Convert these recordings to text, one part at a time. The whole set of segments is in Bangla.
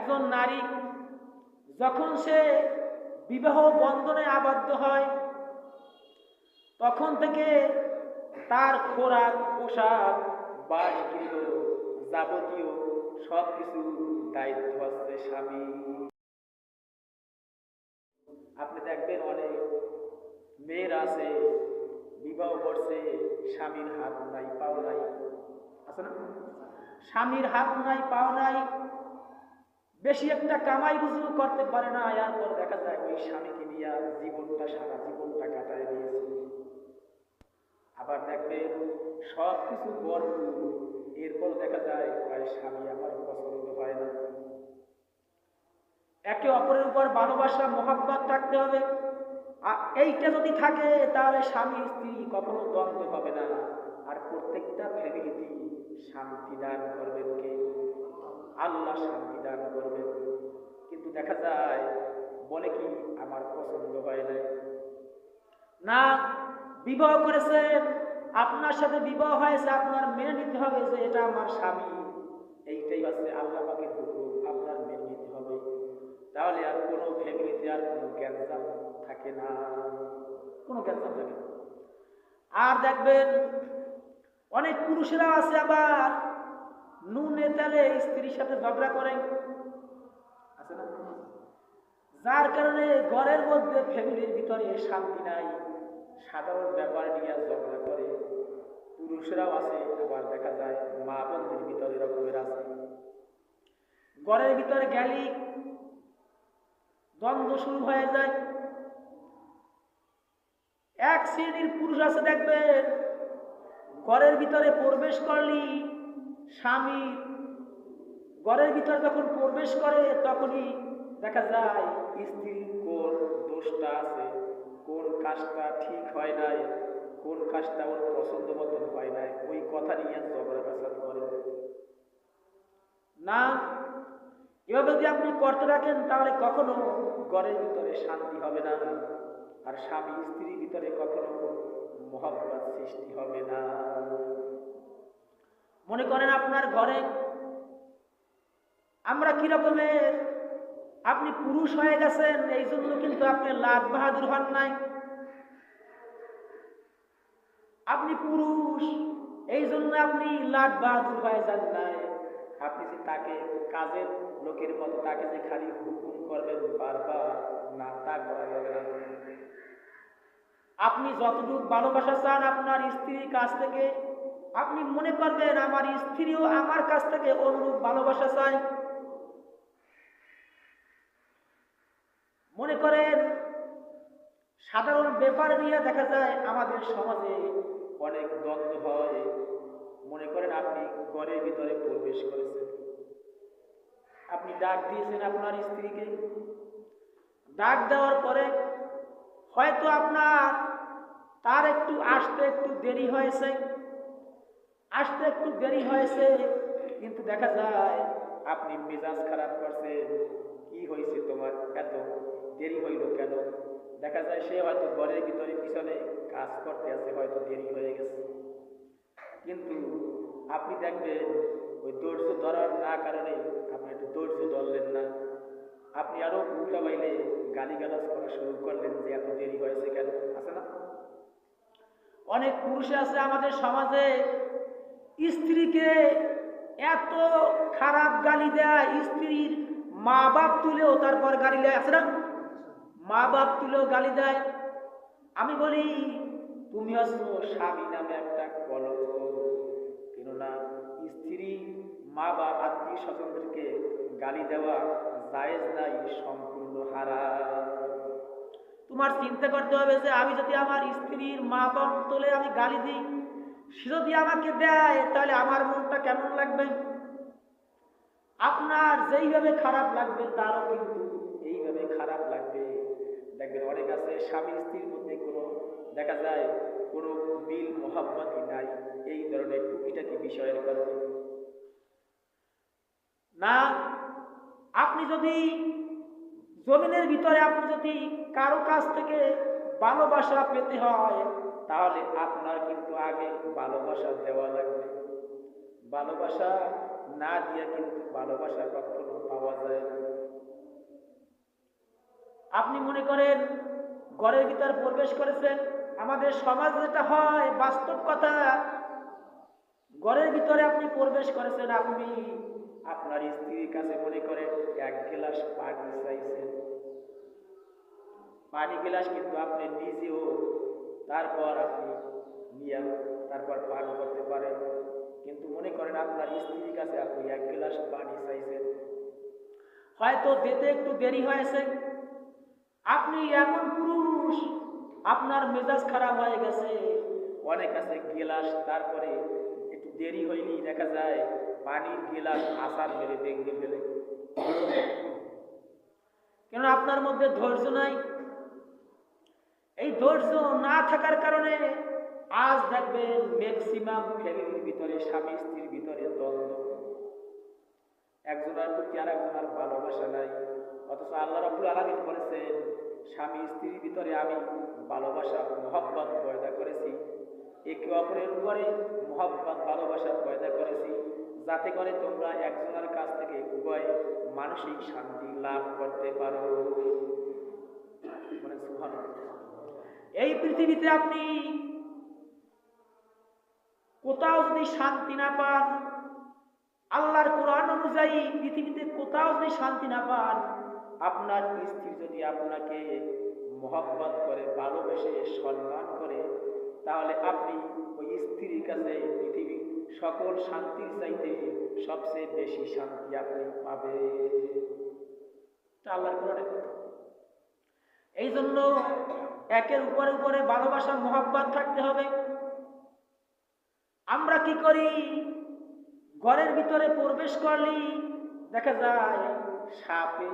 একজন নারী যখন সে বিবাহ বন্ধনে আবদ্ধ হয় তখন থেকে তার খোরাক, পোশাক, বাসগৃহ, যাবতীয় সবকিছু দায়িত্ব হচ্ছে স্বামী। আপনি দেখবেন অনেক মেয়েরা আছে বিবাহ করছে, স্বামীর হাত নাই পাও নাই, আছে না? স্বামীর হাত নাই পাও নাই, বেশি একটা কামাই রুজু করতে পারে না, এরপর দেখা যায় ওই স্বামীকে নিয়ে জীবনটা সারা জীবনটা কাটায় দিয়েছে। আবার দেখবেন সব কিছু ভরপুর, এরপর দেখা যায় স্বামী আমার পছন্দ হয় না। একে অপরের উপর ভালোবাসা, মহাব্বত থাকতে হবে। আর এইটা যদি থাকে তাহলে স্বামী স্ত্রী কখনো দ্বন্দ্ব হবে না। আর প্রত্যেকটা ফ্যামিলিতে শান্তি দান করবেন কে? আল্লাহ শান্তি দান করবেন। কিন্তু দেখা যায় বলে কি আমার পছন্দ হয় না, বিবাহ করেছেন, আপনার সাথে বিবাহ হয়েছে, আপনার মেনে নিতে হবে যে এটা আমার স্বামী, এইটাই হচ্ছে আল্লাহ পাকের হুকুম, আপনার মেনে নিতে হবে। তাহলে আর কোনো ফ্যামিলিতে আর কোনো গ্যাঞ্জাম থাকে না, কোনো গ্যাঞ্জাম থাকে না। আর দেখবেন অনেক পুরুষেরা আছে আবার নুনে তেলে স্ত্রীর সাথে ঝগড়া করে, আছে না? যার কারণে ঘরের মধ্যে ফ্যামিলির ভিতরে শান্তি নাই, সাধারণ ব্যাপার নিয়ে ঝগড়া করে। পুরুষরাও আছে, আবার দেখা যায় মা বোনদের ভিতরে রকমের আছে। ঘরের ভিতরে গেলি দ্বন্দ্ব শুরু হয়ে যায়। এক শ্রেণীর পুরুষ আছে দেখবেন ঘরের ভিতরে প্রবেশ করলি স্বামী ঘরের ভিতরে যখন প্রবেশ করে তখনই দেখা যায় স্ত্রীর কোন দোষটা আছে, কোন কাজটা ঠিক হয় নাই, কোন কাজটা ওর পছন্দ মতন হয় নাই, ওই কথা নিয়ে ঝগড়া পেঁচাল করে না। এভাবে যদি আপনি করতে থাকেন তাহলে কখনো ঘরের ভিতরে শান্তি হবে না, আর স্বামী স্ত্রীর ভিতরে কখনো মহব্বত সৃষ্টি হবে না। মনে করেন আপনার ঘরে আমরা কি রকমের, আপনি পুরুষ হয়ে গেছেন এই জন্য কিন্তু আপনি লাট বাহাদুর হন নাই। আপনি পুরুষ এই জন্য আপনি লাট বাহাদুর হয়ে যান নাই। আপনি যে তাকে কাজের লোকের মতো তাকে যে খালি হুকুম করবেন বারবার, না, তা করা যাবে না। আপনি যতটুকু ভালোবাসা চান আপনার স্ত্রীর কাছ থেকে, আপনি মনে করবেন আমার স্ত্রীও আমার কাছ থেকে অনুরূপ ভালোবাসা চায়। মনে করেন সাধারণ ব্যাপার নিয়ে দেখা যায় আমাদের সমাজে অনেক দ্বন্দ্ব হয়। মনে করেন আপনি ঘরের ভিতরে প্রবেশ করেছেন, আপনি ডাক দিয়েছেন আপনার স্ত্রীকে, ডাক দেওয়ার পরে হয়তো আপনার তার একটু আসতে একটু দেরি হয়েছে, কিন্তু দেখা যায় আপনি মেজাজ খারাপ করছেন, কি হয়েছে তোমার, এত দেরি হইল কেন? দেখা যায় সে হয়তো ঘরের ভিতরে পিছনে কাজ করতে আছে, হয়তো দেরি হয়ে গেছে। কিন্তু আপনি দেখবেন ওই ধৈর্য ধরার না কারণে আপনি একটু ধৈর্য ধরলেন না, আপনি আরো উল্টা বাইলে গালিগালাজ করা শুরু করলেন যে এত দেরি হয়েছে কেন, আছে না? অনেক পুরুষ আছে আমাদের সমাজে স্ত্রীকে এত খারাপ গালি দেয়, স্ত্রীর মা বাপ তুলেও তারপর গালি দেয়, আছে না? মা বাপ তুলেও গালি দেয়। আমি বলি তুমি হচ্ছ স্বামী নামে একটা কলঙ্ক, কেননা স্ত্রী, মা বাপ, আত্মীয় স্বজনদেরকে গালি দেওয়া জায়েজ নাই, সম্পূর্ণ হারাম। তোমার চিন্তা করতে হবে যে আমি যদি আমার স্ত্রীর মা বাপ তোলে আমি গালি দিই, সে যদি আমাকে দেয় তাহলে আমার মনটা কেমন লাগবে? আপনার যেইভাবে খারাপ লাগবে তারও কিন্তু এইভাবে খারাপ লাগবে। দেখবেন অনেক আছে স্বামী স্ত্রীর মধ্যে কোনো দেখা যায় কোনো মিল মহাব্বতই নাই, এই ধরনের টুকিটাকি বিষয়ের কারণে। না, আপনি যদি জমিনের ভিতরে আপনি যদি কারো কাছ থেকে ভালোবাসা পেতে হয় তাহলে আপনার কিন্তু আগে ভালোবাসা দেওয়া লাগবে। ভালোবাসা না দিয়ে কিন্তু ভালোবাসা কখনো পাওয়া পাওয়া যায় না। আপনি মনে করেন ঘরের ভিতর প্রবেশ করেছেন, আমাদের সমাজ যেটা হয় বাস্তব কথা, ঘরের ভিতরে আপনি প্রবেশ করেছেন, আপনি আপনার স্ত্রীর কাছে মনে করেন এক গ্লাস পানি চাইছেন, পানি গ্লাস কিন্তু আপনি নিজেও তারপর আপনি নিয়ে তারপর পান করতে পারেন, কিন্তু মনে করেন আপনার স্ত্রীর কাছে আপনি এক গ্লাস পানি চাইছেন, হয়তো দিতে একটু দেরি হয়েছে, আপনি এমন পুরুষ আপনার মেজাজ খারাপ হয়ে গেছে, অনেক আছে গিলাস, তারপরে একটু দেরি হয়নি দেখা যায় পানির গিলাস আসার মেরে ভেঙে ফেলে, কেন আপনার মধ্যে ধৈর্য নাই। এই ধৈর্য না থাকার কারণে আজ দেখবেন ম্যাক্সিমাম ফ্যামিলির ভিতরে স্বামী স্ত্রীর ভিতরে দ্বন্দ্ব, একজনের প্রতি আর একজনের ভালোবাসা নাই। অথচ আল্লাহ রাব্বুল আলামিন বলেছেন স্বামী স্ত্রীর ভিতরে আমি ভালোবাসা মহব্বত পয়দা করেছি, একে অপরের উপরে মহব্বত ভালোবাসা পয়দা করেছি, যাতে করে তোমরা একজনের কাছ থেকে উভয় মানসিক শান্তি লাভ করতে পারো। মানে সুবহানাল্লাহ। এই পৃথিবীতে আপনি কোথাও যদি শান্তি না পান, আল্লাহর কোরআন অনুযায়ী পৃথিবীতে কোথাও যদি শান্তি না পান, আপনার স্ত্রী যদি আপনাকে মহব্বত করে, ভালোবেসে, সম্মান করে, তাহলে আপনি ওই স্ত্রীর কাছে পৃথিবীর সকল শান্তির চাইতে সবচেয়ে বেশি শান্তি আপনি পাবেন। আল্লাহর কোরআনের কথা। এই জন্য একের উপরে উপরে ভালোবাসা মহব্বত থাকতে হবে। আমরা কি করি, ঘরের ভিতরে প্রবেশ করলি দেখা যায় সাপে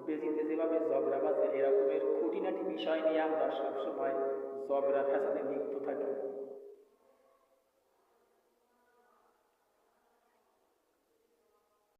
বেজিতে যেভাবে ঝগড়া বাজে, এরকমের খুঁটিনাটি বিষয় নিয়ে আমরা সবসময় ঝগড়া ফ্যাসাদে